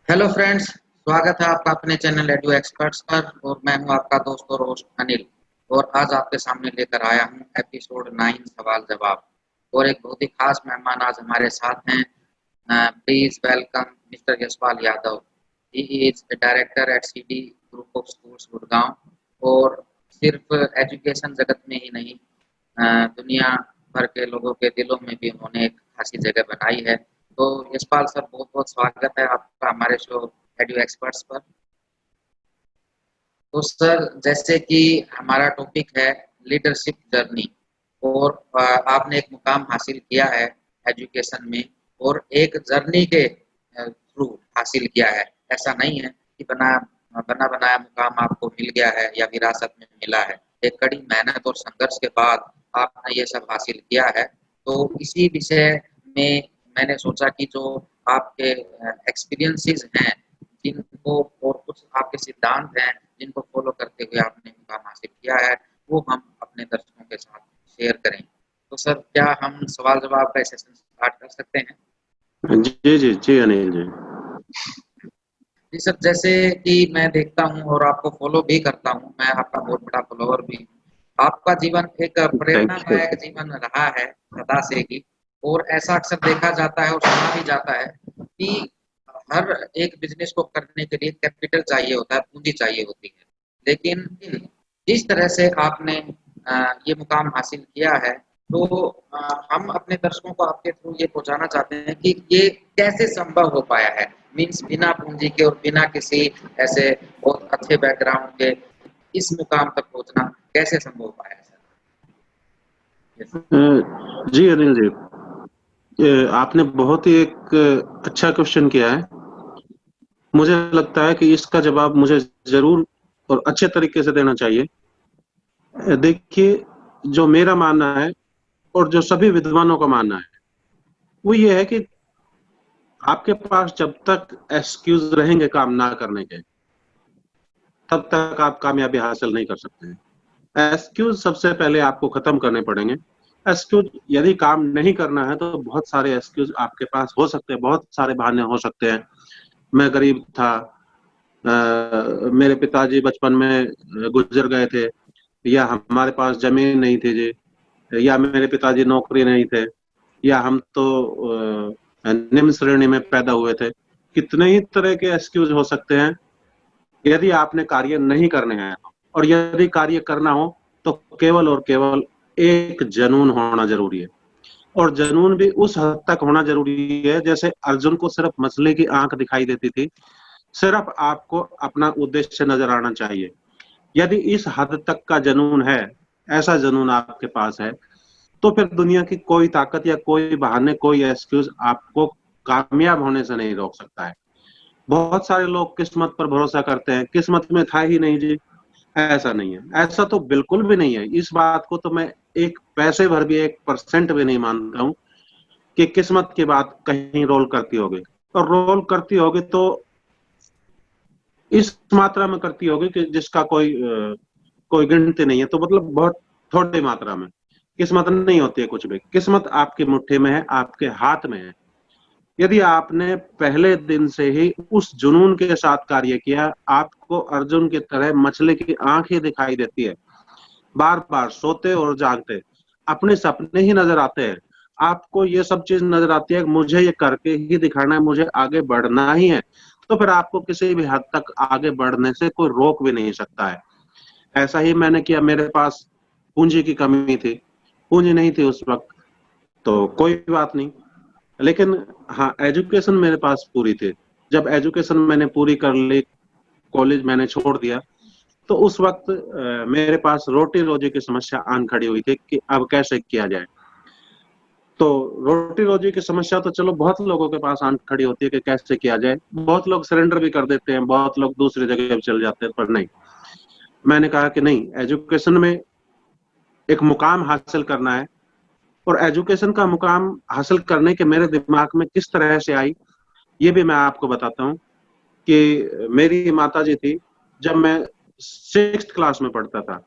Hello friends, स्वागत है आपका अपने चैनल एडू एक्सपर्ट्स पर। और मैं हूं आपका दोस्त और होस्ट अनिल। और आज आपके सामने लेकर आया हूं एपिसोड 9 सवाल जवाब। और एक बहुत ही खास मेहमान आज हमारे साथ हैं। Please welcome mister Yashpal Yadav. He is director at CD group of schools Gurgaon. और सिर्फ एजुकेशन जगत में ही नहीं, दुनिया भर के लोगों के दिलों में भी उन्होंने एक खासी जगह बनाई है। तो यशपाल सर, बहुत बहुत स्वागत है आपका हमारे शो एडू एक्सपर्ट्स पर। तो सर, जैसे कि हमारा टॉपिक है लीडरशिप जर्नी। और आपने एक मुकाम हासिल किया है एजुकेशन में, और एक जर्नी के थ्रू हासिल किया है। ऐसा नहीं है कि बना बनाया मुकाम आपको मिल गया है या विरासत में मिला है। एक कड़ी मेहनत और संघर्ष के बाद आपने ये सब हासिल किया है। तो इसी विषय में मैंने सोचा कि जो आपके एक्सपीरियंसेस हैं, जिनको और कुछ आपके सिद्धांत हैं जिनको फॉलो करते हुए आपने मुकाम हासिल किया है, वो हम अपने दर्शकों के साथ शेयर करें। तो सर, क्या हम सवाल जवाब का सेशन स्टार्ट कर सकते हैं? जी जी जी अनिल जी। जी सर, जैसे कि मैं देखता हूँ और आपको फॉलो भी करता हूँ, मैं आपका बहुत बड़ा फॉलोवर भी हूँ। आपका जीवन एक थैंक यू। प्रेरणादायक जीवन रहा है सदा से ही। और ऐसा अक्सर देखा जाता है और सुना भी जाता है कि हर एक बिजनेस को करने के लिए कैपिटल चाहिए होता है, पूंजी चाहिए होती है। लेकिन जिस तरह से आपने ये मुकाम हासिल किया है, तो हम अपने दर्शकों को आपके थ्रू ये पहुंचाना चाहते हैं कि ये कैसे संभव हो पाया है। मीन्स बिना पूंजी के और बिना किसी ऐसे बहुत अच्छे बैकग्राउंड के इस मुकाम तक पहुंचना कैसे संभव हो पाया है सर? जी अनिल जी, आपने बहुत ही एक अच्छा क्वेश्चन किया है। मुझे लगता है कि इसका जवाब मुझे जरूर और अच्छे तरीके से देना चाहिए। देखिए, जो मेरा मानना है और जो सभी विद्वानों का मानना है, वो ये है कि आपके पास जब तक एक्सक्यूज रहेंगे काम ना करने के, तब तक आप कामयाबी हासिल नहीं कर सकते हैं। एक्सक्यूज सबसे पहले आपको खत्म करने पड़ेंगे। एक्सक्यूज, यदि काम नहीं करना है तो बहुत सारे एक्सक्यूज आपके पास हो सकते हैं, बहुत सारे बहाने हो सकते हैं। मैं गरीब था, मेरे पिताजी बचपन में गुजर गए थे, या हमारे पास जमीन नहीं थी जी, या मेरे पिताजी नौकरी नहीं थे, या हम तो निम्न श्रेणी में पैदा हुए थे। कितने ही तरह के एक्सक्यूज हो सकते हैं यदि आपने कार्य नहीं करने हैं। और यदि कार्य करना हो तो केवल और केवल एक जुनून होना जरूरी है। और जुनून भी उस हद तक होना जरूरी है जैसे अर्जुन को सिर्फ मछली की आंख दिखाई देती थी। सिर्फ आपको अपना उद्देश्य नजर आना चाहिए। यदि इस हद तक का जुनून है, ऐसा जुनून आपके पास है, तो फिर दुनिया की कोई ताकत या कोई बहाने, कोई एक्सक्यूज आपको कामयाब होने से नहीं रोक सकता है। बहुत सारे लोग किस्मत पर भरोसा करते हैं, किस्मत में था ही नहीं जी। ऐसा नहीं है, ऐसा तो बिल्कुल भी नहीं है। इस बात को तो मैं एक पैसे भर भी, 1% भी नहीं मानता हूँ कि किस्मत की बात कहीं रोल करती होगी। और रोल करती होगी तो इस मात्रा में करती होगी कि जिसका कोई गिनती नहीं है। तो मतलब बहुत थोड़ी मात्रा में किस्मत नहीं होती है कुछ भी। किस्मत आपकी मुट्ठी में है, आपके हाथ में है। यदि आपने पहले दिन से ही उस जुनून के साथ कार्य किया, आपको अर्जुन की तरह मछली की आंख ही दिखाई देती है। बार बार सोते और जागते अपने सपने ही नजर आते हैं। आपको ये सब चीज नजर आती है कि मुझे ये करके ही दिखाना है, मुझे आगे बढ़ना ही है। तो फिर आपको किसी भी हद तक आगे बढ़ने से कोई रोक भी नहीं सकता है। ऐसा ही मैंने किया। मेरे पास पूंजी की कमी थी, पूंजी नहीं थी उस वक्त, तो कोई बात नहीं। लेकिन हाँ, एजुकेशन मेरे पास पूरी थी। जब एजुकेशन मैंने पूरी कर ली, कॉलेज मैंने छोड़ दिया, तो उस वक्त मेरे पास रोटी रोजी की समस्या आन खड़ी हुई थी कि अब कैसे किया जाए। तो रोटी रोजी की समस्या तो चलो बहुत लोगों के पास आन खड़ी होती है कि कैसे किया जाए। बहुत लोग सरेंडर भी कर देते हैं, बहुत लोग दूसरी जगह भी चले जाते हैं, पर नहीं। मैंने कहा कि नहीं, एजुकेशन में एक मुकाम हासिल करना है। और एजुकेशन का मुकाम हासिल करने के मेरे दिमाग में किस तरह से आई, ये भी मैं आपको बताता हूँ। कि मेरी माताजी थी, जब मैं 6th क्लास में पढ़ता था,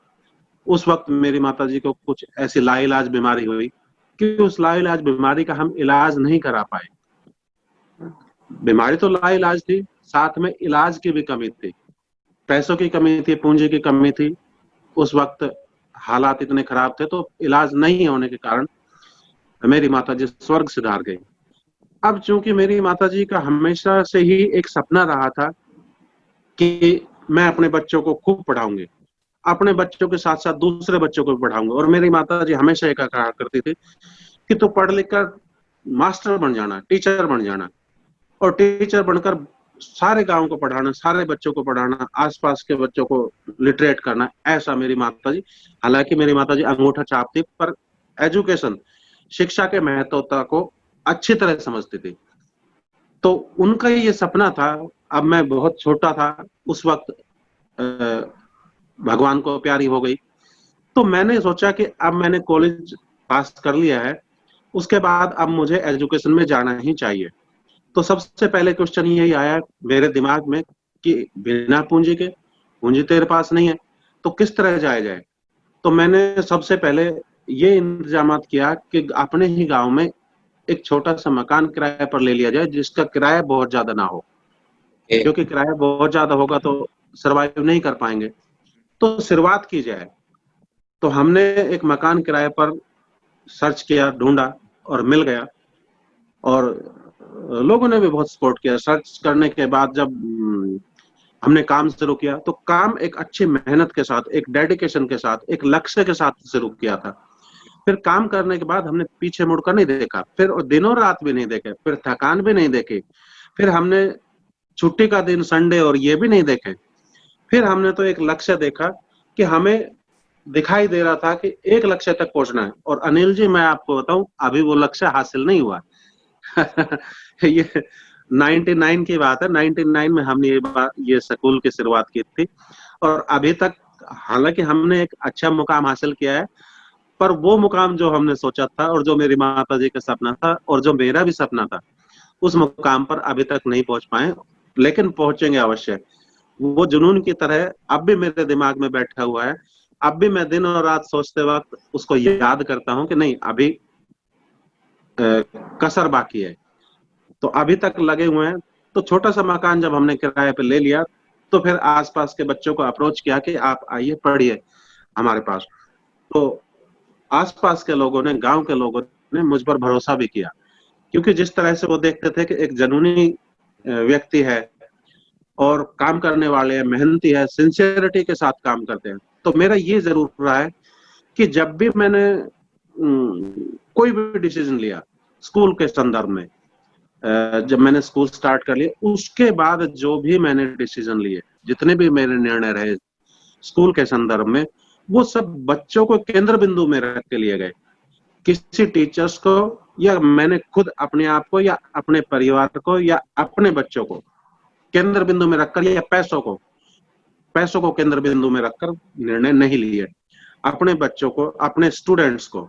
उस वक्त मेरी माताजी को कुछ ऐसी लाइलाज बीमारी हुई कि उस लाइलाज बीमारी का हम इलाज नहीं करा पाए। बीमारी तो लाइलाज थी, साथ में इलाज की भी कमी थी, पैसों की कमी थी, पूंजी की कमी थी। उस वक्त हालात इतने खराब थे, तो इलाज नहीं होने के कारण मेरी माताजी स्वर्ग सिधार गई। अब चूंकि मेरी माताजी का हमेशा से ही एक सपना रहा था कि मैं अपने बच्चों को खूब पढ़ाऊंगी, अपने बच्चों के साथ साथ दूसरे बच्चों को भी पढ़ाऊंगा, और मेरी माताजी हमेशा एक कहा करती थी कि तू पढ़ लिख कर मास्टर बन जाना, टीचर बन जाना, और टीचर बनकर सारे गांव को पढ़ाना, सारे बच्चों को पढ़ाना, आसपास के बच्चों को लिटरेट करना, ऐसा मेरी माताजी। हालांकि मेरी माताजी अंगूठा छाप थी, पर एजुकेशन, शिक्षा के महत्वता को अच्छी तरह समझती थी। तो उनका ये सपना था। अब मैं बहुत छोटा था उस वक्त, भगवान को प्यारी हो गई, तो मैंने सोचा कि अब मैंने कॉलेज पास कर लिया है, उसके बाद अब मुझे एजुकेशन में जाना ही चाहिए। तो सबसे पहले क्वेश्चन यही आया मेरे दिमाग में कि बिना पूंजी के, पूंजी तेरे पास नहीं है तो किस तरह जाया जाए। तो मैंने सबसे पहले ये इंतजाम किया कि अपने ही गांव में एक छोटा सा मकान किराए पर ले लिया जाए, जिसका किराया बहुत ज्यादा ना हो, क्योंकि किराया बहुत ज्यादा होगा तो सरवाइव नहीं कर पाएंगे। तो शुरुआत की जाए। तो हमने एक मकान किराए पर सर्च किया, ढूंढा और मिल गया, और लोगों ने भी बहुत सपोर्ट किया। सर्च करने के बाद जब हमने काम शुरू किया, तो काम एक अच्छी मेहनत के साथ, एक डेडिकेशन के साथ, एक लक्ष्य के साथ शुरू किया था। फिर काम करने के बाद हमने पीछे मुड़कर नहीं देखा, फिर दिनों रात भी नहीं देखे, फिर थकान भी नहीं देखी, फिर हमने छुट्टी का दिन संडे और ये भी नहीं देखे। फिर हमने तो एक लक्ष्य देखा कि हमें दिखाई दे रहा था कि एक लक्ष्य तक पहुंचना है। और अनिल जी, मैं आपको बताऊं, अभी वो लक्ष्य हासिल नहीं हुआ। ये 99 की बात है। 99 में हमने ये स्कूल की शुरुआत की थी, और अभी तक हालांकि हमने एक अच्छा मुकाम हासिल किया है, पर वो मुकाम जो हमने सोचा था और जो मेरी माता जी का सपना था और जो मेरा भी सपना था, उस मुकाम पर अभी तक नहीं पहुंच पाए, लेकिन पहुंचेंगे अवश्य। वो जुनून की तरह अब भी मेरे दिमाग में बैठा हुआ है। अब भी मैं दिन और रात सोचते वक्त उसको याद करता हूं कि नहीं, अभी कसर बाकी है। तो अभी तक लगे हुए हैं। तो छोटा सा मकान जब हमने किराए पे ले लिया, तो फिर आसपास के बच्चों को अप्रोच किया कि आप आइए पढ़िए हमारे पास। तो आसपास के लोगों ने, गांव के लोगों ने मुझ पर भरोसा भी किया, क्योंकि जिस तरह से वो देखते थे कि एक जनूनी व्यक्ति है और काम करने वाले हैं, मेहनती है, सिंसियरिटी के साथ काम करते हैं। तो मेरा ये जरूर रहा है कि जब भी मैंने कोई भी डिसीजन लिया स्कूल के संदर्भ में, जब मैंने स्कूल स्टार्ट कर लिया, उसके बाद जो भी मैंने डिसीजन लिए, जितने भी मेरे निर्णय रहे स्कूल के संदर्भ में, वो सब बच्चों को केंद्र बिंदु में रख के लिए गए। किसी टीचर्स को, या मैंने खुद अपने आप को, या अपने परिवार को, या अपने बच्चों को केंद्र बिंदु में रखकर, या पैसों को केंद्र बिंदु में रखकर निर्णय नहीं लिए। अपने बच्चों को, अपने स्टूडेंट्स को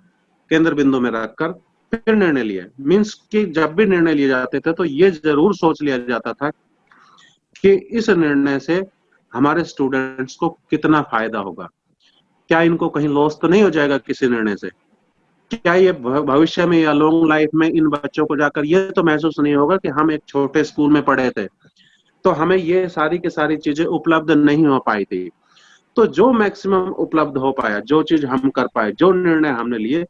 केंद्र बिंदु में रखकर फिर निर्णय लिए। मीन्स कि जब भी निर्णय लिए जाते थे तो ये जरूर सोच लिया जाता था कि इस निर्णय से हमारे स्टूडेंट्स को कितना फायदा होगा, क्या इनको कहीं लॉस तो नहीं हो जाएगा किसी निर्णय से, क्या ये भविष्य में या लॉन्ग लाइफ में इन बच्चों को जाकर ये तो महसूस नहीं होगा कि हम एक छोटे स्कूल में पढ़े थे तो हमें ये सारी की सारी चीजें उपलब्ध नहीं हो पाई थी। तो जो मैक्सिमम उपलब्ध हो पाया, जो चीज हम कर पाए, जो निर्णय हमने लिए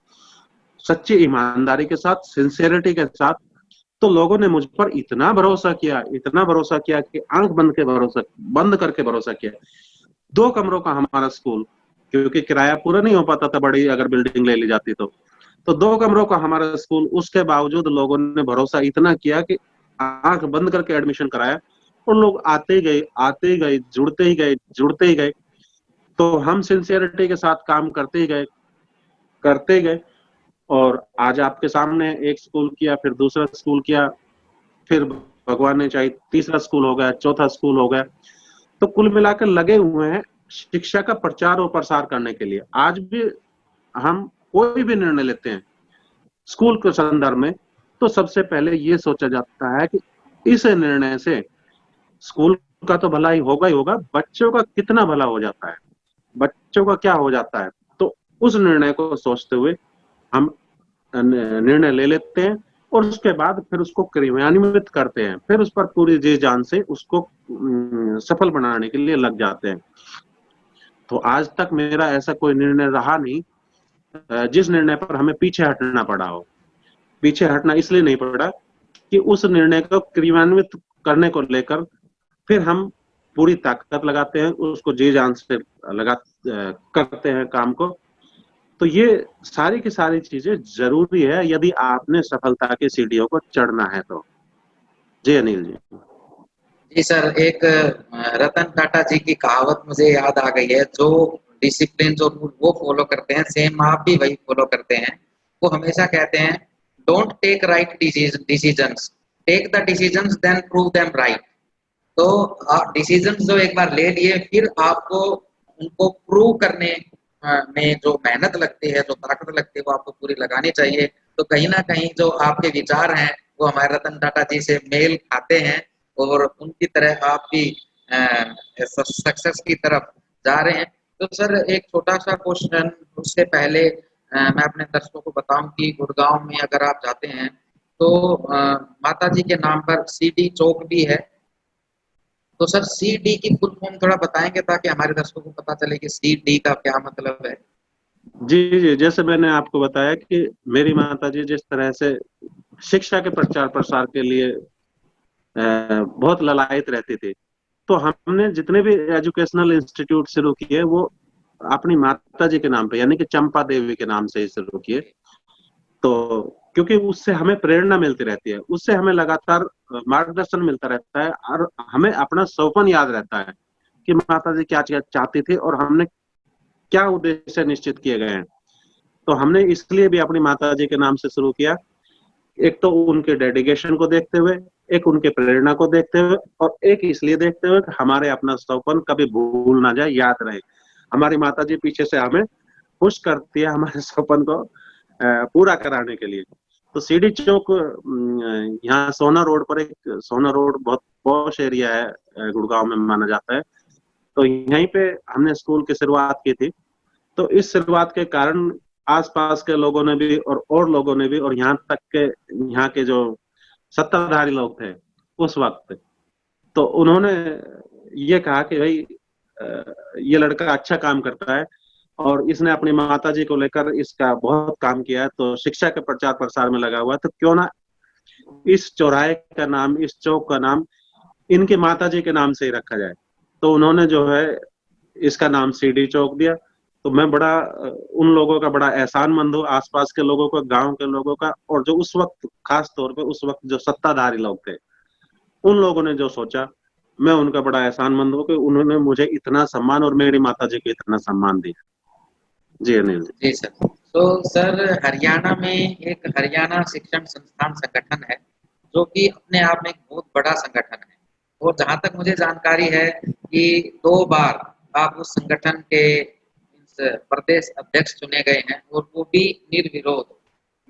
सच्ची ईमानदारी के साथ, सिंसियरिटी के साथ, तो लोगों ने मुझ पर इतना भरोसा किया, इतना भरोसा किया कि आंख बंद करके भरोसा किया। 2 कमरों का हमारा स्कूल, क्योंकि किराया पूरा नहीं हो पाता था बड़ी अगर बिल्डिंग ले ली जाती तो 2 कमरों का हमारा स्कूल, उसके बावजूद लोगों ने भरोसा इतना किया कि आंख बंद करके एडमिशन कराया, और लोग आते ही गए, जुड़ते ही गए। तो हम सिंसियरिटी के साथ काम करते ही गए, और आज आपके सामने एक स्कूल किया, फिर दूसरा स्कूल किया, फिर भगवान ने चाहे तीसरा स्कूल हो गया, चौथा स्कूल हो गया। तो कुल मिलाकर लगे हुए हैं शिक्षा का प्रचार और प्रसार करने के लिए। आज भी हम कोई भी निर्णय लेते हैं स्कूल के संदर्भ में, तो सबसे पहले ये सोचा जाता है कि इस निर्णय से स्कूल का तो भला ही होगा, बच्चों का कितना भला हो जाता है, बच्चों का क्या हो जाता है। तो उस निर्णय को सोचते हुए हम निर्णय ले लेते हैं, और उसके बाद फिर उसको क्रियान्वित करते हैं, फिर उस पर पूरी जी जान से उसको सफल बनाने के लिए लग जाते हैं। तो आज तक मेरा ऐसा कोई निर्णय रहा नहीं जिस निर्णय पर हमें पीछे हटना पड़ा हो। पीछे हटना इसलिए नहीं पड़ा कि उस निर्णय को क्रियान्वित करने को लेकर फिर हम पूरी ताकत लगाते हैं, उसको जी जान से करते हैं काम को। तो ये सारी की सारी चीजें जरूरी है यदि आपने सफलता की सीढ़ियों को चढ़ना है तो। जी अनिल जी। जी सर, एक रतन टाटा जी की कहावत मुझे याद आ गई है, जो डिसिप्लिन जो रूल वो फॉलो करते हैं, सेम आप भी वही फॉलो करते हैं। वो हमेशा कहते हैं, don't take right decisions, take the decisions then prove them right. तो डिसीजन जो एक बार ले लिए, फिर आपको उनको प्रूव करने में जो मेहनत लगती है, जो ताकत लगती है, वो आपको पूरी लगानी चाहिए। तो कहीं ना कहीं जो आपके विचार हैं वो हमारे रतन टाटा जी से मेल खाते हैं, और उनकी तरह आप भी सक्सेस की तरफ जा रहे हैं। तो सर, एक छोटा सा क्वेश्चन उससे पहले मैं अपने दर्शकों को बताऊं कि गुड़गांव में अगर आप जाते हैं तो माता जी के नाम पर सीडी चौक भी है। तो सर, सीडी की फुल फॉर्म थोड़ा बताएंगे ताकि हमारे दर्शकों को पता चले कि सीडी का क्या मतलब है। जी जी, जैसे मैंने आपको बताया कि मेरी माता जी जिस तरह से शिक्षा के प्रचार प्रसार के लिए बहुत ललायत रहती थी, तो हमने जितने भी एजुकेशनल इंस्टीट्यूट शुरू किए वो अपनी माता जी के नाम पे, यानी कि चंपा देवी के नाम से ही शुरू किए। तो क्योंकि उससे हमें प्रेरणा मिलती रहती है, उससे हमें लगातार मार्गदर्शन मिलता रहता है, और हमें अपना सौपन याद रहता है कि माता जी क्या चाहती थी और हमने क्या उद्देश्य निश्चित किए गए हैं। तो हमने इसलिए भी अपनी माता जी के नाम से शुरू किया, एक तो उनके डेडिकेशन को देखते हुए, एक उनके प्रेरणा को देखते हुए, और एक इसलिए देखते हुए कि हमारे अपना सौपन कभी भूल ना जाए, याद रहे। हमारी माता जी पीछे से हमें पुश करती है हमारे सपन को पूरा कराने के लिए। तो सीडी चौक यहाँ सोना रोड पर, एक सोना रोड बहुत पॉश एरिया है गुड़गांव में माना जाता है, तो यहीं पे हमने स्कूल की शुरुआत की थी। तो इस शुरुआत के कारण आसपास के लोगों ने भी और लोगों ने भी, और यहाँ तक के यहाँ के जो सत्ताधारी लोग थे उस वक्त, तो उन्होंने ये कहा कि भाई ये लड़का अच्छा काम करता है और इसने अपनी माता जी को लेकर इसका बहुत काम किया है, तो शिक्षा के प्रचार प्रसार में लगा हुआ है, तो क्यों ना इस चौराहे का नाम, इस चौक का नाम इनके माता जी के नाम से ही रखा जाए। तो उन्होंने जो है इसका नाम सीडी चौक दिया। तो मैं बड़ा उन लोगों का बड़ा एहसानमंद हूँ, आसपास के लोगों का, गांव के लोगों का, और जो उस वक्त खास तौर पे उस वक्त जो सत्ताधारी लोग थे, उन लोगों ने जो सोचा, मैं उनका बड़ा एहसानमंद हूँ कि उन्होंने मुझे इतना सम्मान और मेरी माता जी को इतना सम्मान दिया। जी अनिल जी। जी सर। तो सर, हरियाणा में एक हरियाणा शिक्षण संस्थान संगठन है, जो कि अपने आप में एक बहुत बड़ा संगठन है, और जहाँ तक मुझे जानकारी है कि 2 बार आप उस संगठन के प्रदेश अध्यक्ष चुने गए हैं, और वो भी निर्विरोध,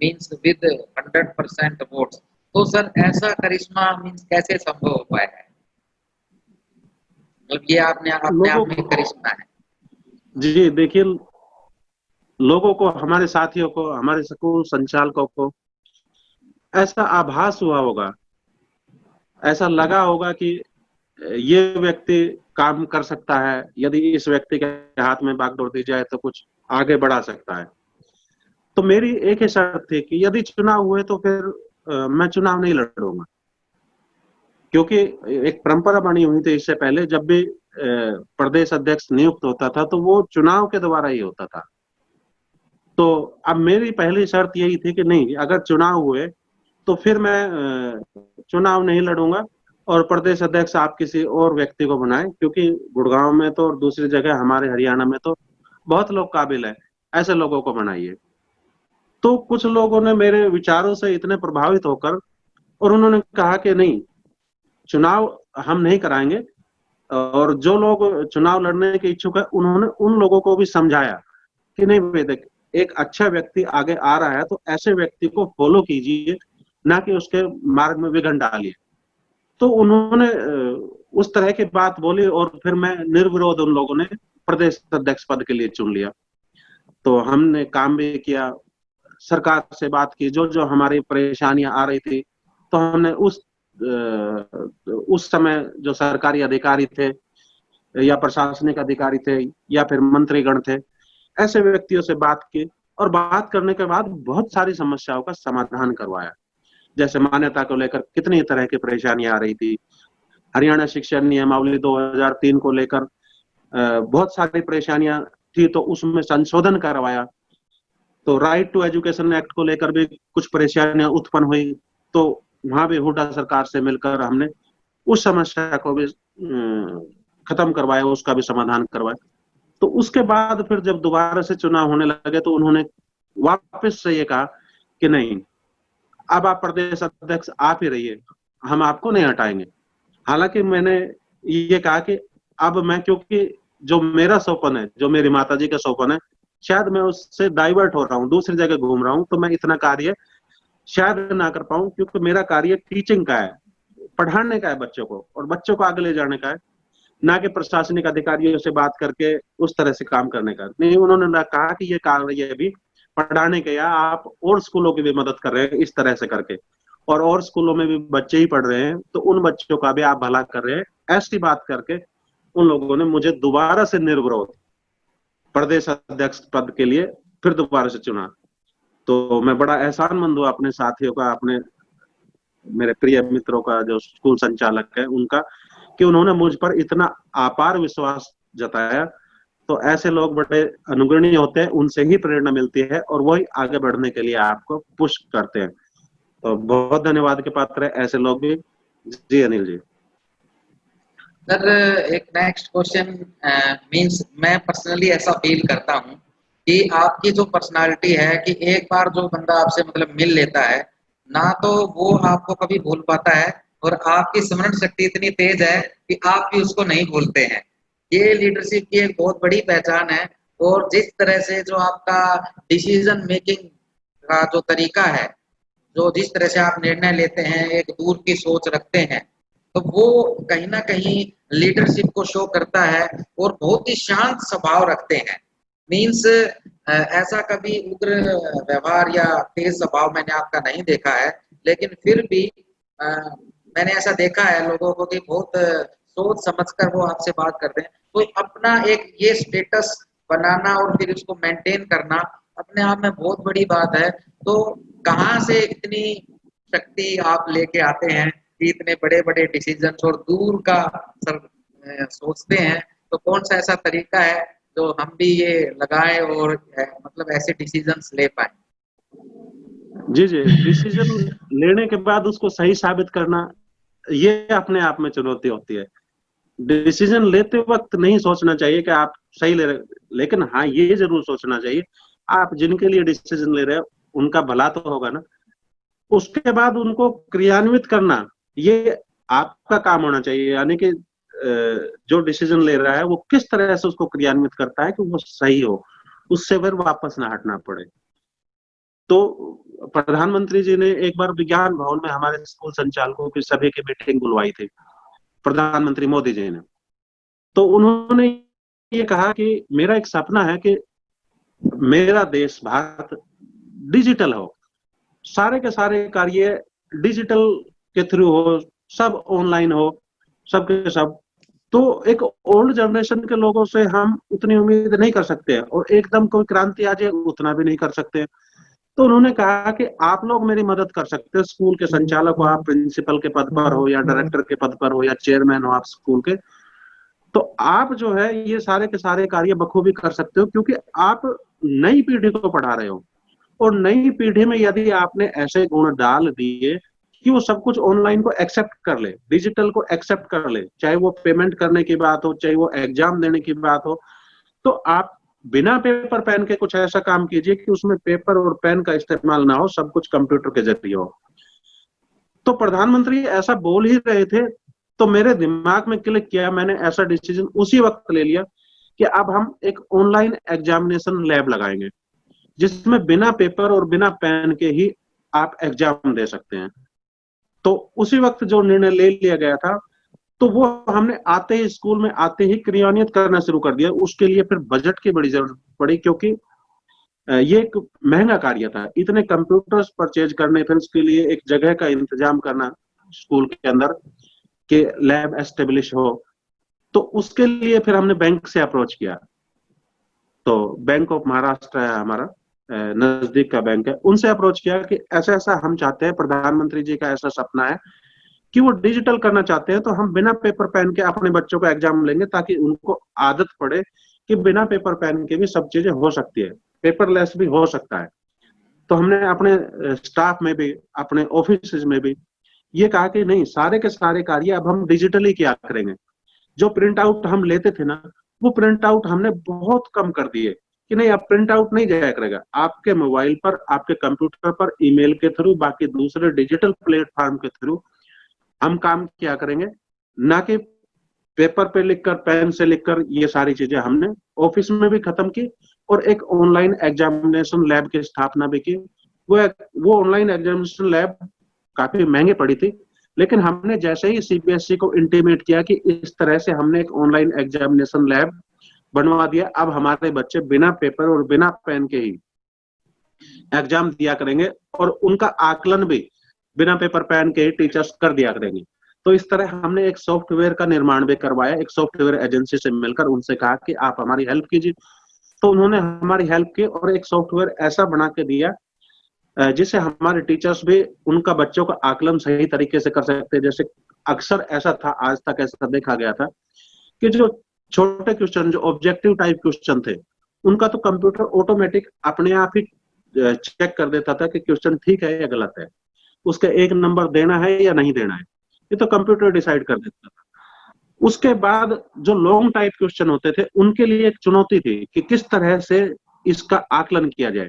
मीन्स विद 100% वोट्स। तो सर, ऐसा करिश्मा मीन्स कैसे संभव हो पाया है? मतलब ये आपने अपने आप लोगों में एक करिश्मा है। जी देखिए, लोगों को, हमारे साथियों को, हमारे स्कूल संचालकों को ऐसा आभास हुआ होगा, ऐसा लगा होगा कि ये व्यक्ति काम कर सकता है, यदि इस व्यक्ति के हाथ में बागडोर दी जाए तो कुछ आगे बढ़ा सकता है। तो मेरी एक ही शर्त थी कि यदि चुनाव हुए तो फिर मैं चुनाव नहीं लड़ूंगा, क्योंकि एक परंपरा बनी हुई थी इससे पहले, जब भी प्रदेश अध्यक्ष नियुक्त होता था तो वो चुनाव के द्वारा ही होता था। तो अब मेरी पहली शर्त यही थी कि नहीं, अगर चुनाव हुए तो फिर मैं चुनाव नहीं लड़ूंगा, और प्रदेश अध्यक्ष आप किसी और व्यक्ति को बनाए, क्योंकि गुड़गांव में तो और दूसरी जगह हमारे हरियाणा में तो बहुत लोग काबिल है, ऐसे लोगों को बनाइए। तो कुछ लोगों ने मेरे विचारों से इतने प्रभावित होकर, और उन्होंने कहा कि नहीं, चुनाव हम नहीं कराएंगे, और जो लोग चुनाव लड़ने के इच्छुक है उन्होंने उन लोगों को भी समझाया कि नहीं भाई देख, एक अच्छा व्यक्ति आगे आ रहा है तो ऐसे व्यक्ति को फॉलो कीजिए, ना कि उसके मार्ग में विघ्न डालिए। तो उन्होंने उस तरह की बात बोली, और फिर मैं निर्विरोध उन लोगों ने प्रदेश अध्यक्ष पद के लिए चुन लिया। तो हमने काम भी किया, सरकार से बात की, जो जो हमारी परेशानियां आ रही थी, तो हमने उस समय जो सरकारी अधिकारी थे या प्रशासनिक अधिकारी थे या फिर मंत्रीगण थे, ऐसे व्यक्तियों से बात की और बात करने के बाद बहुत सारी समस्याओं का समाधान करवाया। जैसे मान्यता को लेकर कितनी तरह की परेशानियां आ रही थी, हरियाणा शिक्षा नियमावली 2003 को लेकर बहुत सारी परेशानियां थी, तो उसमें संशोधन करवाया। तो राइट टू एजुकेशन एक्ट को लेकर भी कुछ परेशानियां उत्पन्न हुई, तो वहां भी हुड्डा सरकार से मिलकर हमने उस समस्या को भी खत्म करवाया, उसका भी समाधान करवाया। तो उसके बाद फिर जब दोबारा से चुनाव होने लगे तो उन्होंने वापस से ये कहा कि नहीं, अब आप प्रदेश अध्यक्ष आप ही रहिए, हम आपको नहीं हटाएंगे। हालांकि मैंने ये कहा कि अब मैं, क्योंकि जो मेरा सपन है, जो मेरी माताजी का सपन है, शायद मैं उससे डाइवर्ट हो रहा हूँ, दूसरी जगह घूम रहा हूँ, तो मैं इतना कार्य शायद ना कर पाऊं, क्योंकि मेरा कार्य टीचिंग का है, पढ़ाने का है बच्चों को, और बच्चों को आगे ले जाने का है, ना कि प्रशासनिक अधिकारियों से बात करके उस तरह से काम करने का नहीं। उन्होंने कहा कि ये कार्य भी पढ़ाने के, या आप और स्कूलों की भी मदद कर रहे हैं इस तरह से करके, और स्कूलों में भी बच्चे ही पढ़ रहे हैं, तो उन बच्चों का भी आप भला कर रहे हैं, ऐसी बात करके उन लोगों ने मुझे दोबारा से निर्विरोध प्रदेश अध्यक्ष पद के लिए फिर दोबारा से चुना। तो मैं बड़ा एहसानमंद हूँ अपने साथियों का, अपने मेरे प्रिय मित्रों का, जो स्कूल संचालक है उनका, कि उन्होंने मुझ पर इतना अपार विश्वास जताया। तो ऐसे लोग बड़े अनुग्रणी होते हैं, उनसे ही प्रेरणा मिलती है और वही आगे बढ़ने के लिए आपको पुश करते हैं। तो बहुत धन्यवाद के पात्र है ऐसे लोग भी। जी अनिल जी। सर, एक नेक्स्ट क्वेश्चन मींस मैं पर्सनली ऐसा फील करता हूँ कि आपकी जो पर्सनालिटी है, कि एक बार जो बंदा आपसे मतलब मिल लेता है ना, तो वो आपको कभी भूल पाता है, और आपकी स्मरण शक्ति इतनी तेज है कि आप भी उसको नहीं भूलते हैं। ये लीडरशिप की एक बहुत बड़ी पहचान है। और जिस तरह से जो आपका डिसीजन मेकिंग का जो तरीका है, जो जिस तरह से आप निर्णय लेते हैं, एक दूर की सोच रखते हैं, तो वो कहीं ना कहीं लीडरशिप को शो करता है। और बहुत ही शांत स्वभाव रखते हैं। मीन्स ऐसा कभी उग्र व्यवहार या तेज स्वभाव मैंने आपका नहीं देखा है, लेकिन फिर भी मैंने ऐसा देखा है लोगों को कि बहुत सोच समझकर वो आपसे बात करते हैं। तो अपना एक ये स्टेटस बनाना और फिर उसको मेंटेन करना अपने आप में बहुत बड़ी बात है। तो कहाँ से इतनी शक्ति आप लेके आते हैं कि इतने बड़े-बड़े डिसीजंस और दूर का सोचते हैं? तो कौन सा ऐसा तरीका है जो हम भी ये लगाएं और मतलब ऐसे डिसीजंस ले पाए? जी जी, डिसीजन लेने के बाद उसको सही साबित करना, ये अपने आप में चुनौती होती है। डिसीजन लेते वक्त नहीं सोचना चाहिए कि आप सही ले रहे, लेकिन हाँ ये जरूर सोचना चाहिए आप जिनके लिए डिसीजन ले रहे हो उनका भला तो होगा ना। उसके बाद उनको क्रियान्वित करना ये आपका काम होना चाहिए, यानी कि जो डिसीजन ले रहा है वो किस तरह से उसको क्रियान्वित करता है कि वो सही हो, उससे फिर वापस ना हटना पड़े। तो प्रधानमंत्री जी ने एक बार विज्ञान भवन में हमारे स्कूल संचालकों की सभी की मीटिंग बुलवाई थी, प्रधानमंत्री मोदी जी ने। तो उन्होंने ये कहा कि मेरा एक सपना है कि मेरा देश भारत डिजिटल हो, सारे के सारे कार्य डिजिटल के थ्रू हो, सब ऑनलाइन हो, सब के सब। तो एक ओल्ड जनरेशन के लोगों से हम उतनी उम्मीद नहीं कर सकते और एकदम कोई क्रांति आ जाए उतना भी नहीं कर सकते। तो उन्होंने कहा कि आप लोग मेरी मदद कर सकते हैं, स्कूल के संचालक हो, आप प्रिंसिपल के पद पर हो या डायरेक्टर के पद पर हो या चेयरमैन हो आप स्कूल के, तो आप जो है ये सारे के सारे कार्य बखूबी कर सकते हो, क्योंकि आप नई पीढ़ी को पढ़ा रहे हो। और नई पीढ़ी में यदि आपने ऐसे गुण डाल दिए कि वो सब कुछ ऑनलाइन को एक्सेप्ट कर ले, डिजिटल को एक्सेप्ट कर ले, चाहे वो पेमेंट करने की बात हो, चाहे वो एग्जाम देने की बात हो, तो आप बिना पेपर पेन के कुछ ऐसा काम कीजिए कि उसमें पेपर और पेन का इस्तेमाल ना हो, सब कुछ कंप्यूटर के जरिए हो। तो प्रधानमंत्री ऐसा बोल ही रहे थे, तो मेरे दिमाग में क्लिक किया, मैंने ऐसा डिसीजन उसी वक्त ले लिया कि अब हम एक ऑनलाइन एग्जामिनेशन लैब लगाएंगे जिसमें बिना पेपर और बिना पेन के ही आप एग्जाम दे सकते हैं। तो उसी वक्त जो निर्णय ले लिया गया था, तो वो हमने आते ही स्कूल में आते ही क्रियान्वित करना शुरू कर दिया। उसके लिए फिर बजट की बड़ी जरूरत पड़ी, क्योंकि ये एक महंगा कार्य था, इतने कंप्यूटर्स परचेज करने, फिर उसके लिए एक जगह का इंतजाम करना स्कूल के अंदर कि लैब एस्टेब्लिश हो। तो उसके लिए फिर हमने बैंक से अप्रोच किया। तो बैंक ऑफ महाराष्ट्र है हमारा, नजदीक का बैंक है, उनसे अप्रोच किया कि ऐसा ऐसा हम चाहते हैं, प्रधानमंत्री जी का ऐसा सपना है कि वो डिजिटल करना चाहते हैं, तो हम बिना पेपर पेन के अपने बच्चों का एग्जाम लेंगे ताकि उनको आदत पड़े कि बिना पेपर पेन के भी सब चीजें हो सकती है, पेपरलेस भी हो सकता है। तो हमने अपने स्टाफ में भी, अपने ऑफिस में भी ये कहा कि नहीं, सारे के सारे कार्य अब हम डिजिटली किया करेंगे। जो प्रिंट आउट हम लेते थे ना, वो प्रिंट आउट हमने बहुत कम कर दिए कि नहीं, अब प्रिंट आउट नहीं जाया करेगा, आपके मोबाइल पर, आपके कंप्यूटर पर, ईमेल के थ्रू, बाकी दूसरे डिजिटल प्लेटफॉर्म के थ्रू हम काम किया करेंगे, ना कि पेपर पे लिखकर, पेन से लिखकर। ये सारी चीजें हमने ऑफिस में भी खत्म की और एक ऑनलाइन एग्जामिनेशन लैब की स्थापना भी की। वो ऑनलाइन एग्जामिनेशन लैब काफी महंगी पड़ी थी, लेकिन हमने जैसे ही सीबीएसई को इंटीमेट किया कि इस तरह से हमने एक ऑनलाइन एग्जामिनेशन लैब बनवा दिया, अब हमारे बच्चे बिना पेपर और बिना पेन के ही एग्जाम दिया करेंगे और उनका आकलन भी बिना पेपर पेन के ही टीचर्स कर दिया करेंगे। तो इस तरह हमने एक सॉफ्टवेयर का निर्माण भी करवाया, एक सॉफ्टवेयर एजेंसी से मिलकर उनसे कहा कि आप हमारी हेल्प कीजिए। तो उन्होंने हमारी हेल्प की और एक सॉफ्टवेयर ऐसा बना के दिया जिससे हमारे टीचर्स भी उनका बच्चों का आकलन सही तरीके से कर सकते हैं। जैसे अक्सर ऐसा था, आज तक ऐसा देखा गया था कि जो छोटे क्वेश्चन, जो ऑब्जेक्टिव टाइप क्वेश्चन थे, उनका तो कंप्यूटर ऑटोमेटिक अपने आप ही चेक कर देता था कि क्वेश्चन ठीक है या गलत है, उसका 1 नंबर देना है या नहीं देना है, ये तो कंप्यूटर डिसाइड कर देता था। उसके बाद जो लॉन्ग टाइप क्वेश्चन होते थे, उनके लिए एक चुनौती थी कि किस तरह से इसका आकलन किया जाए।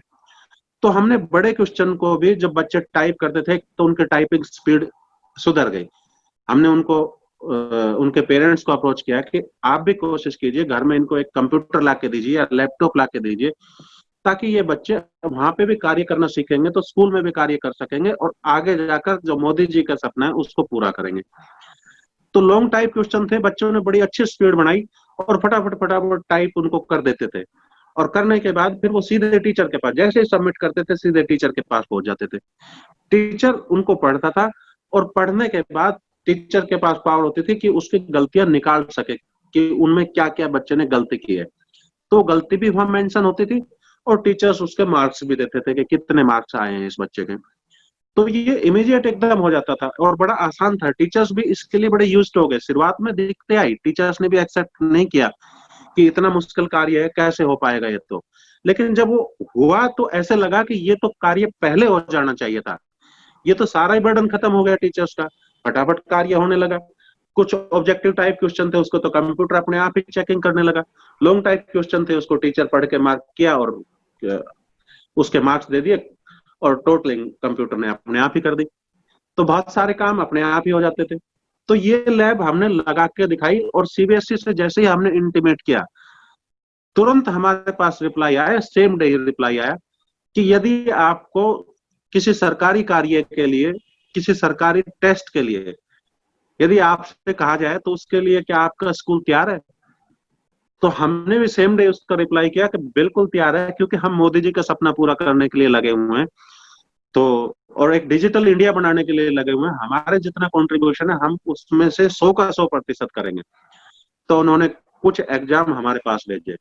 तो हमने बड़े क्वेश्चन को भी, जब बच्चे टाइप करते थे तो उनके टाइपिंग स्पीड सुधर गई। हमने उनको उनके पेरेंट्स को अप्रोच किया कि आप भी कोशिश कीजिए, घर में इनको एक कंप्यूटर ला के दीजिए या लैपटॉप ला के दीजिए, ताकि ये बच्चे वहां पे भी कार्य करना सीखेंगे तो स्कूल में भी कार्य कर सकेंगे और आगे जाकर जो मोदी जी का सपना है उसको पूरा करेंगे। तो लॉन्ग टाइप क्वेश्चन थे, बच्चों ने बड़ी अच्छी स्पीड बनाई और फटाफट फटाफट टाइप उनको कर देते थे। और करने के बाद फिर वो सीधे टीचर के पास, जैसे ही सबमिट करते थे, सीधे टीचर के पास पहुंच जाते थे। टीचर उनको पढ़ता था और पढ़ने के बाद टीचर के पास पावर होती थी कि उसकी गलतियां निकाल सके कि उनमें क्या क्या बच्चे ने गलती की है। तो गलती भी वहां मेंशन होती थी और टीचर्स उसके मार्क्स भी देते थे कि कितने मार्क्स आए हैं इस बच्चे के। तो ये इमीडिएट एकदम हो जाता था और बड़ा आसान था। टीचर्स भी इसके लिए बड़े यूज्ड हो गए। शुरुआत में दिक्कतें आई, टीचर्स ने भी एक्सेप्ट नहीं किया कि इतना मुश्किल कार्य है, कैसे हो पाएगा ये। तो लेकिन जब वो हुआ तो ऐसे लगा कि ये तो कार्य पहले हो जाना चाहिए था, ये तो सारा ही बर्डन खत्म हो गया टीचर्स का, फटाफट कार्य होने लगा। कुछ ऑब्जेक्टिव टाइप क्वेश्चन थे, उसको तो कंप्यूटर अपने आप ही चेकिंग करने लगा। लॉन्ग टाइप क्वेश्चन थे, उसको टीचर पढ़ के मार्क किया और उसके मार्क्स दे दिए और टोटलिंग कंप्यूटर ने अपने आप ही कर दी। तो बहुत सारे काम अपने आप ही हो जाते थे। तो ये लैब हमने लगा के दिखाई और सीबीएसई से जैसे ही हमने इंटीमेट किया, तुरंत हमारे पास रिप्लाई आया, सेम डे रिप्लाई आया कि यदि आपको किसी सरकारी कार्य के लिए, किसी सरकारी टेस्ट के लिए यदि आपसे कहा जाए तो उसके लिए क्या आपका स्कूल तैयार है। तो हमने भी सेम डे उसका रिप्लाई किया कि बिल्कुल तैयार है, क्योंकि हम मोदी जी का सपना पूरा करने के लिए लगे हुए हैं। तो और एक डिजिटल इंडिया बनाने के लिए लगे हुए हैं। हमारे जितना कंट्रीब्यूशन है हम उसमें से 100 का 100% करेंगे। तो उन्होंने कुछ एग्जाम हमारे पास भेजे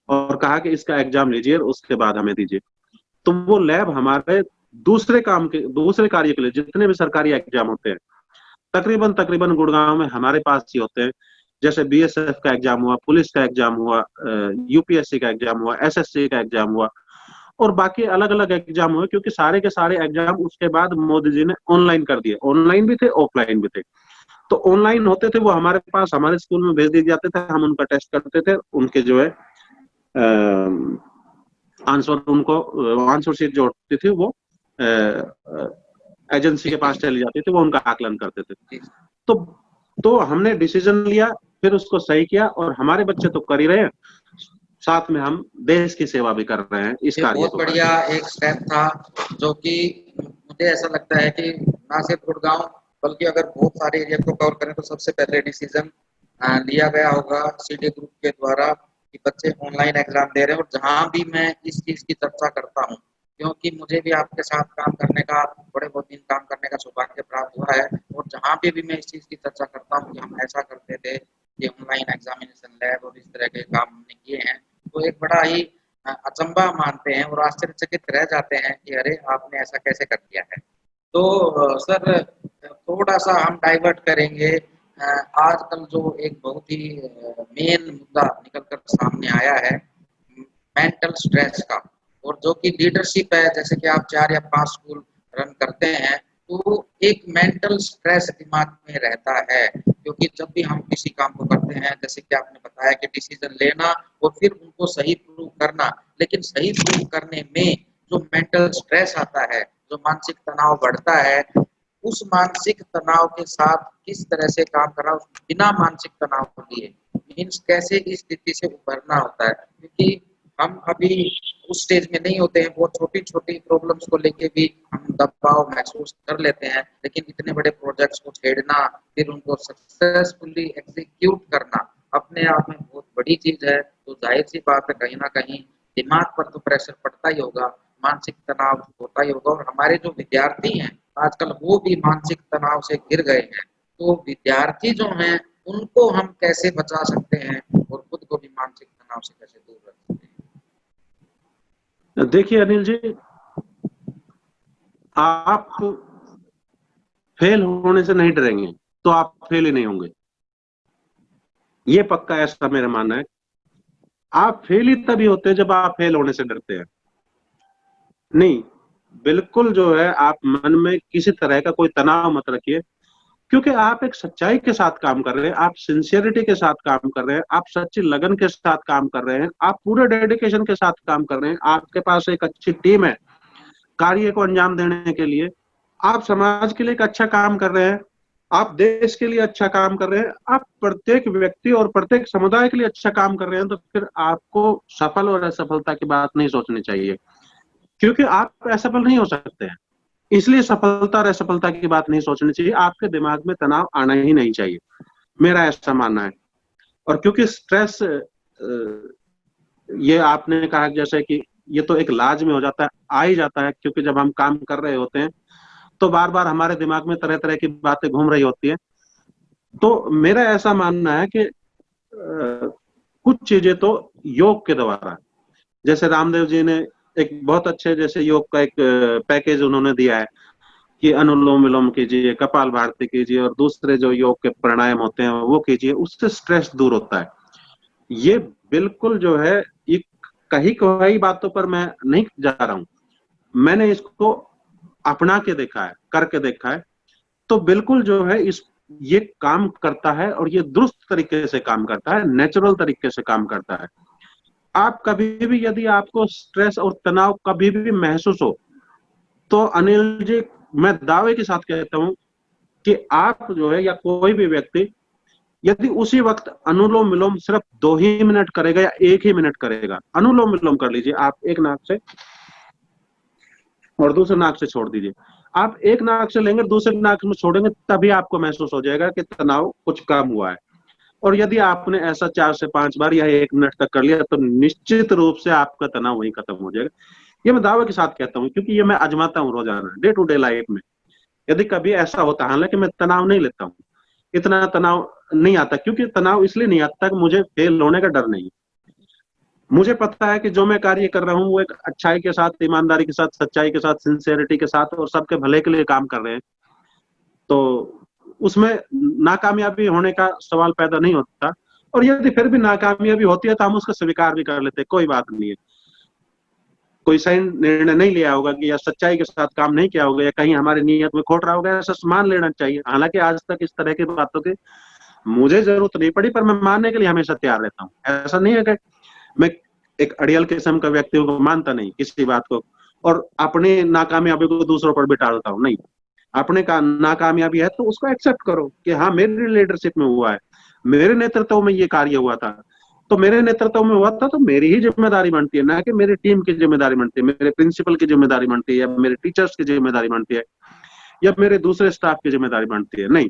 और कहा कि इसका एग्जाम लीजिए और उसके बाद हमें दीजिए। तो वो लैब हमारे दूसरे कार्य के लिए जितने भी सरकारी एग्जाम होते हैं, तकरीबन तकरीबन गुड़गांव में हमारे पास ही होते हैं। जैसे बीएसएफ का एग्जाम हुआ, पुलिस का एग्जाम हुआ, यूपीएससी का एग्जाम हुआ, एसएससी का एग्जाम हुआ और बाकी अलग अलग एग्जाम हुए, क्योंकि सारे के सारे एग्जाम उसके बाद मोदी जी ने ऑनलाइन कर दिए। ऑनलाइन भी थे, ऑफलाइन भी थे। तो ऑनलाइन होते थे वो हमारे पास, हमारे स्कूल में भेज दिए जाते थे, हम उनका टेस्ट करते थे। उनके जो है आंसर, उनको आंसर शीट जो होती थी वो एजेंसी के पास चली जाती थी, वो उनका आकलन करते थे। तो हमने डिसीजन लिया, फिर उसको सही किया और हमारे बच्चे तो कर ही रहे हैं, साथ में हम देश की सेवा भी कर रहे हैं इस कार्य बहुत को। बढ़िया एक स्टेप था, जो कि मुझे ऐसा लगता है कि ना सिर्फ गुड़गांव बल्कि अगर बहुत सारे एरिया को कवर करें तो सबसे पहले डिसीजन लिया गया होगा सीडी ग्रुप के द्वारा कि बच्चे ऑनलाइन एग्जाम दे रहे हैं, और जहाँ भी मैं इस चीज की चर्चा करता हूँ, क्योंकि मुझे भी आपके साथ काम करने का, थोड़े बहुत दिन काम करने का सौभाग्य प्राप्त हुआ है, और जहाँ भी मैं इस चीज की चर्चा करता हूँ कि हम ऐसा करते थे, कि ऑनलाइन एग्जामिनेशन लैब और इस तरह के काम हमने किए हैं, तो एक बड़ा ही अचंभा मानते हैं और आश्चर्यचकित रह जाते हैं कि अरे आपने ऐसा कैसे कर दिया है। तो सर, थोड़ा सा हम डाइवर्ट करेंगे। आजकल जो एक बहुत ही मेन मुद्दा निकल कर सामने आया है, मेंटल स्ट्रेस का, और जो कि लीडरशिप है, जैसे कि आप 4 या 5 स्कूल रन करते हैं, तो एक मेंटल स्ट्रेस दिमाग में रहता है, क्योंकि जब भी हम किसी काम को करते हैं, जैसे कि आपने बताया कि डिसीजन लेना और फिर उनको सही प्रूव करना, लेकिन सही प्रूव करने में जो मेंटल स्ट्रेस आता है, जो मानसिक तनाव बढ़ता है, उस मानसिक तनाव के साथ किस तरह से काम करना, बिना मानसिक तनाव लिए मीन्स कैसे इस स्थिति से उभरना होता है, क्योंकि हम अभी उस स्टेज में नहीं होते हैं, बहुत छोटी-छोटी प्रॉब्लम्स को लेके भी हम दबाव महसूस कर लेते हैं, लेकिन इतने बड़े प्रोजेक्ट्स को छेड़ना, फिर उनको सक्सेसफुली एग्जीक्यूट करना, अपने आप में बहुत बड़ी चीज़ है। तो ज़ाहिर-सी बात है, कहीं न कहीं दिमाग पर तो प्रेशर पड़ता ही होगा, मानसिक तनाव होता ही होगा, और हमारे जो विद्यार्थी हैं, आजकल वो भी मानसिक तनाव से घिर गए हैं। तो विद्यार्थी जो हैं, उनको हम कैसे बचा सकते हैं और खुद को भी मानसिक तनाव से कैसे दूर रख सकते हैं? देखिए अनिल जी, आप फेल होने से नहीं डरेंगे तो आप फेल ही नहीं होंगे, ये पक्का ऐसा मेरा मानना है। आप फेल ही तभी होते हैं जब आप फेल होने से डरते हैं। नहीं, बिल्कुल जो है, आप मन में किसी तरह का कोई तनाव मत रखिए, क्योंकि आप एक सच्चाई के साथ काम कर रहे हैं, आप सिंसियरिटी के साथ काम कर रहे हैं, आप सच्ची लगन के साथ काम कर रहे हैं, आप पूरे डेडिकेशन के साथ काम कर रहे हैं, आपके पास एक अच्छी टीम है कार्य को अंजाम देने के लिए, आप समाज के लिए एक अच्छा काम कर रहे हैं, आप देश के लिए अच्छा काम कर रहे हैं, आप प्रत्येक व्यक्ति और प्रत्येक समुदाय के लिए अच्छा काम कर रहे हैं, तो फिर आपको सफल और असफलता की बात नहीं सोचनी चाहिए, क्योंकि आप असफल नहीं हो सकते हैं। इसलिए सफलता और असफलता की बात नहीं सोचनी चाहिए, आपके दिमाग में तनाव आना ही नहीं चाहिए, मेरा ऐसा मानना है। और क्योंकि स्ट्रेस, ये आपने कहा जैसे कि ये तो एक लाज में हो जाता है, आ ही जाता है, क्योंकि जब हम काम कर रहे होते हैं तो बार बार हमारे दिमाग में तरह तरह की बातें घूम रही होती है। तो मेरा ऐसा मानना है कि कुछ चीजें तो योग के द्वारा, जैसे रामदेव जी ने एक बहुत अच्छे जैसे योग का एक पैकेज उन्होंने दिया है कि अनुलोम विलोम कीजिए, कपाल भारती कीजिए, और दूसरे जो योग के प्राणायाम होते हैं वो कीजिए, उससे स्ट्रेस दूर होता है। ये बिल्कुल जो है, ये कहीं कहीं बातों पर मैं नहीं जा रहा हूं, मैंने इसको अपना के देखा है, करके देखा है, तो बिल्कुल जो है इस ये काम करता है, और ये दुरुस्त तरीके से काम करता है, नेचुरल तरीके से काम करता है। आप कभी भी यदि आपको स्ट्रेस और तनाव कभी भी महसूस हो, तो अनिल जी, मैं दावे के साथ कहता हूं कि आप जो है, या कोई भी व्यक्ति यदि उसी वक्त अनुलोम विलोम सिर्फ 2 ही मिनट करेगा या 1 ही मिनट करेगा, अनुलोम विलोम कर लीजिए आप, एक नाक से और दूसरे नाक से छोड़ दीजिए। आप एक नाक से लेंगे, दूसरे नाक में छोड़ेंगे, तभी आपको महसूस हो जाएगा कि तनाव कुछ कम हुआ है। और यदि आपने ऐसा 4 से 5 बार या 1 मिनट तक कर लिया, तो निश्चित रूप से आपका तनाव वहीं खत्म हो जाएगा। ये मैं दावे के साथ कहता हूँ, क्योंकि ये मैं आजमाता हूँ रोजाना, डे टू डे लाइफ में। यदि कभी ऐसा होता है, हालांकि मैं तनाव नहीं लेता हूँ, इतना तनाव नहीं आता, क्योंकि तनाव इसलिए नहीं आता कि मुझे फेल होने का डर नहीं है। मुझे पता है कि जो मैं कार्य कर रहा हूँ वो एक अच्छाई के साथ, ईमानदारी के साथ, सच्चाई के साथ, सिंसियरिटी के साथ, और सबके भले के लिए काम कर रहे हैं, तो उसमें नाकामयाबी होने का सवाल पैदा नहीं होता। और यदि फिर भी नाकामयाबी होती है तो हम उसको स्वीकार भी कर लेते हैं, कोई बात नहीं है। कोई सही निर्णय नहीं लिया होगा कि या सच्चाई के साथ काम नहीं किया होगा, या कहीं हमारी नीयत में खोट रहा होगा, ऐसा मान लेना चाहिए। हालांकि आज तक इस तरह की बातों की मुझे जरूरत नहीं पड़ी, पर मैं मानने के लिए हमेशा तैयार रहता हूँ। ऐसा नहीं है कि मैं एक अड़ियल किस्म का व्यक्ति हूँ, मानता नहीं किसी बात को और अपनी नाकामयाबी को दूसरों पर भी टालता हूँ, नहीं। अपने का नाकामयाबी है तो उसको एक्सेप्ट करो कि हाँ, मेरी लीडरशिप में हुआ है, मेरे नेतृत्व में ये कार्य हुआ था, तो मेरे नेतृत्व में हुआ था, तो मेरी ही जिम्मेदारी बनती है, ना कि मेरी टीम की जिम्मेदारी बनती है, मेरे प्रिंसिपल की जिम्मेदारी बनती है, या मेरे टीचर्स की जिम्मेदारी बनती है, या मेरे दूसरे स्टाफ की जिम्मेदारी बनती है, नहीं।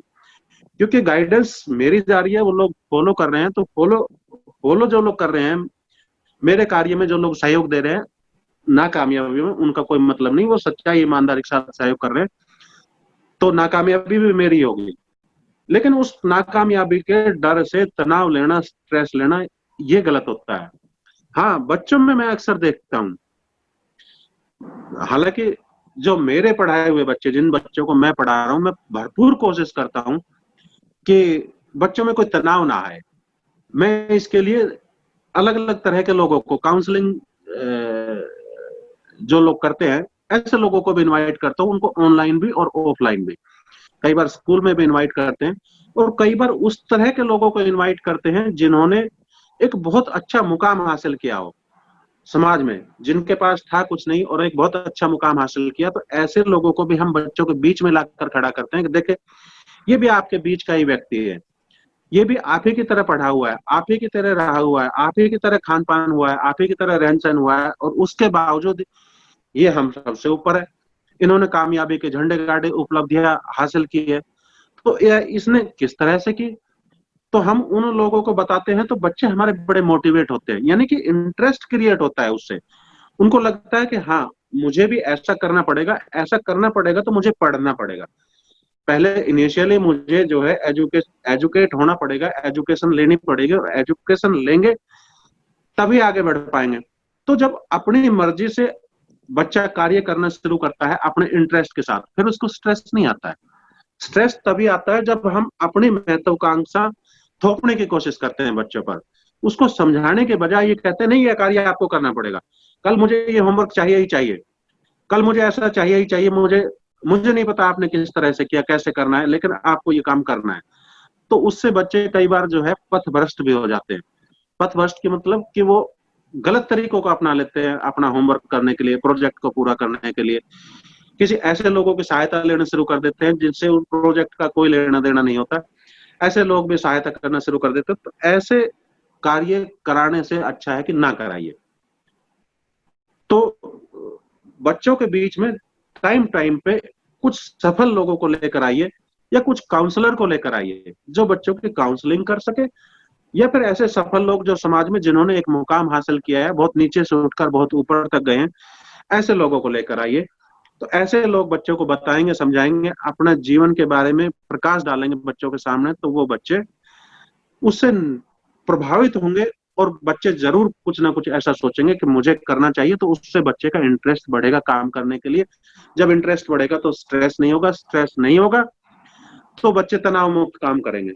क्योंकि गाइडेंस मेरी जा रही है, वो लोग फॉलो कर रहे हैं, तो फॉलो वो लोग जो लोग कर रहे हैं, मेरे कार्य में जो लोग सहयोग दे रहे हैं, नाकामयाबी में उनका कोई मतलब नहीं, वो सच्चाई ईमानदारी के साथ सहयोग कर रहे हैं, तो नाकामयाबी भी मेरी होगी। लेकिन उस नाकामयाबी के डर से तनाव लेना, स्ट्रेस लेना, ये गलत होता है। हाँ, बच्चों में मैं अक्सर देखता हूँ, हालांकि जो मेरे पढ़ाए हुए बच्चे, जिन बच्चों को मैं पढ़ा रहा हूँ, मैं भरपूर कोशिश करता हूँ कि बच्चों में कोई तनाव ना आए। मैं इसके लिए अलग अलग तरह के लोगों को, काउंसलिंग जो लोग करते हैं, ऐसे लोगों को भी इनवाइट करता हूँ, उनको ऑनलाइन भी और ऑफलाइन भी। कई बार स्कूल में भी इनवाइट करते हैं, और कई बार उस तरह के लोगों को इनवाइट करते हैं जिन्होंने एक बहुत अच्छा मुकाम हासिल किया हो समाज में, जिनके पास था कुछ नहीं और एक बहुत अच्छा मुकाम हासिल किया। तो ऐसे लोगों को भी हम बच्चों के बीच में लाकर खड़ा करते हैं कि देखे, ये भी आपके बीच का ही व्यक्ति है, ये भी आप ही की तरह पढ़ा हुआ है, आप ही की तरह रहा हुआ है, आप ही की तरह खान पान हुआ है, आप ही की तरह रहन सहन हुआ है, और उसके बावजूद ये हम सबसे ऊपर है। इन्होंने कामयाबी के झंडे गाड़े, उपलब्धियां हासिल की है, तो इसने किस तरह से की। तो हम उन लोगों को बताते हैं, तो बच्चे हमारे बड़े मोटिवेट होते हैं, यानी कि इंटरेस्ट क्रिएट होता है उससे। उनको लगता है कि हाँ, मुझे भी ऐसा करना पड़ेगा, ऐसा करना पड़ेगा तो मुझे पढ़ना पड़ेगा। पहले इनिशियली मुझे जो है एजुकेट होना पड़ेगा, एजुकेशन लेनी पड़ेगी, और एजुकेशन लेंगे तभी आगे बढ़ पाएंगे। तो जब अपनी मर्जी से बच्चा कार्य करना शुरू करता है अपने इंटरेस्ट के साथ, फिर उसको स्ट्रेस नहीं आता है। स्ट्रेस तभी आता है जब हम अपनी महत्वाकांक्षा थोपने की कोशिश करते हैं बच्चों पर। उसको समझाने के बजाय ये कहते हैं, नहीं, ये कार्य आपको करना पड़ेगा, कल मुझे ये होमवर्क चाहिए ही चाहिए, कल मुझे ऐसा चाहिए ही चाहिए, मुझे मुझे नहीं पता आपने किस तरह से किया, कैसे करना है, लेकिन आपको ये काम करना है। तो उससे बच्चे कई बार जो है पथभ्रष्ट भी हो जाते हैं। पथभ्रष्ट की मतलब कि वो गलत तरीकों को अपना लेते हैं अपना होमवर्क करने के लिए, प्रोजेक्ट को पूरा करने के लिए। किसी ऐसे लोगों की सहायता लेना शुरू कर देते हैं जिनसे उन प्रोजेक्ट का कोई लेना देना नहीं होता। ऐसे लोग भी सहायता करना शुरू कर देते हैं। तो ऐसे कार्य कराने से अच्छा है कि ना कराइए। तो बच्चों के बीच में टाइम टाइम पे कुछ सफल लोगों को लेकर आइए, या कुछ काउंसलर को लेकर आइए जो बच्चों की काउंसलिंग कर सके, या फिर ऐसे सफल लोग जो समाज में जिन्होंने एक मुकाम हासिल किया है, बहुत नीचे से उठकर बहुत ऊपर तक गए हैं, ऐसे लोगों को लेकर आइए। तो ऐसे लोग बच्चों को बताएंगे, समझाएंगे, अपना जीवन के बारे में प्रकाश डालेंगे बच्चों के सामने, तो वो बच्चे उससे प्रभावित होंगे, और बच्चे जरूर कुछ ना कुछ ऐसा सोचेंगे कि मुझे करना चाहिए। तो उससे बच्चे का इंटरेस्ट बढ़ेगा काम करने के लिए। जब इंटरेस्ट बढ़ेगा तो स्ट्रेस नहीं होगा, स्ट्रेस नहीं होगा तो बच्चे तनाव मुक्त काम करेंगे,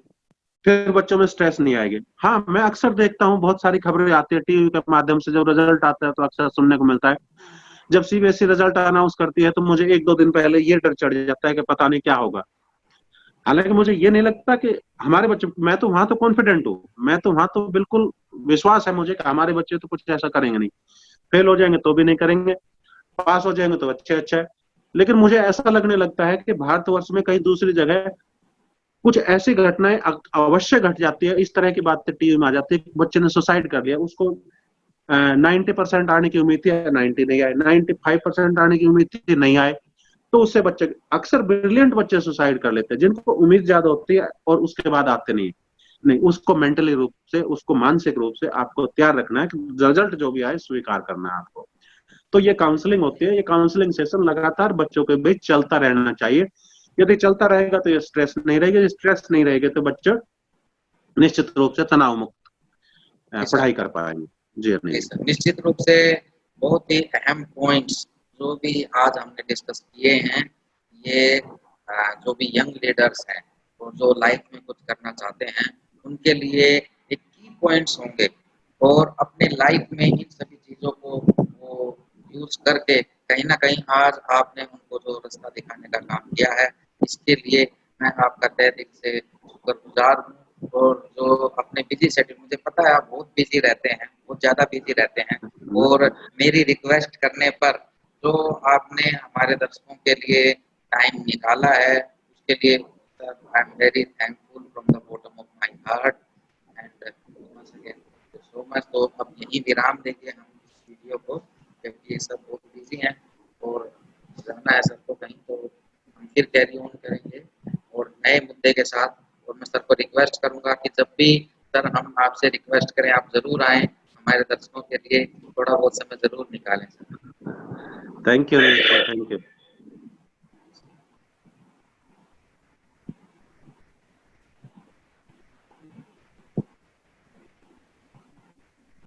फिर बच्चों में स्ट्रेस नहीं आएगी। हाँ, मैं अक्सर देखता हूँ, बहुत सारी खबरें आती है टीवी के माध्यम से, जब रिजल्ट आता है तो अक्सर सुनने को मिलता है, जब सीबीएसई रिजल्ट अनाउंस करती है तो मुझे एक दो दिन पहले ये डर चढ़ जाता है कि पता नहीं क्या होगा। हालांकि मुझे ये नहीं लगता कि हमारे बच्चे, मैं तो वहां तो कॉन्फिडेंट हूँ, मैं तो वहां तो बिल्कुल विश्वास है मुझे कि हमारे बच्चे तो कुछ ऐसा करेंगे नहीं, फेल हो जाएंगे तो भी नहीं करेंगे, पास हो जाएंगे तो अच्छे अच्छा है। लेकिन मुझे ऐसा लगने लगता है कि भारतवर्ष में कहीं दूसरी जगह कुछ ऐसी घटनाएं अवश्य घट जाती है, इस तरह की बातें टीवी में आ जाती है, बच्चे ने सुसाइड कर लिया, उसको 90% आने की उम्मीद थी, 90 नहीं आए, 95% आने की उम्मीद थी, नहीं आए। तो उससे बच्चे, अक्सर ब्रिलियंट बच्चे सुसाइड कर लेते हैं जिनको उम्मीद ज्यादा होती है और उसके बाद आते नहीं। नहीं, उसको मेंटली रूप से, उसको मानसिक रूप से आपको तैयार रखना है कि रिजल्ट जो भी आए स्वीकार करना है आपको। तो ये काउंसलिंग होती है, ये काउंसलिंग सेशन लगातार बच्चों के बीच चलता रहना चाहिए। यदि चलता रहेगा तो ये स्ट्रेस नहीं रहेगी, स्ट्रेस नहीं रहेगी तो बच्चे निश्चित रूप से तनाव मुक्त पढ़ाई कर पाएंगे। जी जी अनिल। सर, निश्चित रूप से बहुत ही अहम पॉइंट्स जो भी आज हमने डिस्कस किए हैं, ये जो भी यंग लीडर्स हैं और जो लाइफ में कुछ करना चाहते हैं, उनके लिए एक की पॉइंट्स होंगे, और अपने लाइफ में इन सभी चीज़ों को वो यूज करके कहीं ना कहीं आज आपने उनको जो रास्ता दिखाने का काम किया है, इसके लिए मैं आपका तहे दिल से शुक्रगुजार हूँ। और जो अपने बिजी शेड्यूल, मुझे पता है आप बहुत बिजी रहते हैं, बहुत ज़्यादा बिजी रहते हैं, और मेरी रिक्वेस्ट करने पर जो आपने हमारे दर्शकों के लिए टाइम निकाला है, उसके लिए I am very thankful from the bottom of my heart. And once again thank you so much। तो अब यही विराम देंगे हम इस वीडियो को, क्योंकि ये सब बहुत बिजी हैं और जाना है सबको कहीं, तो हम फिर कैरी ऑन करेंगे और नए मुद्दे के साथ। और मैं सर को रिक्वेस्ट करूंगा कि जब भी सर हम आपसे रिक्वेस्ट करें आप जरूर आए, हमारे दर्शकों के लिए थोड़ा बहुत समय जरूर निकालें सर। Thank you.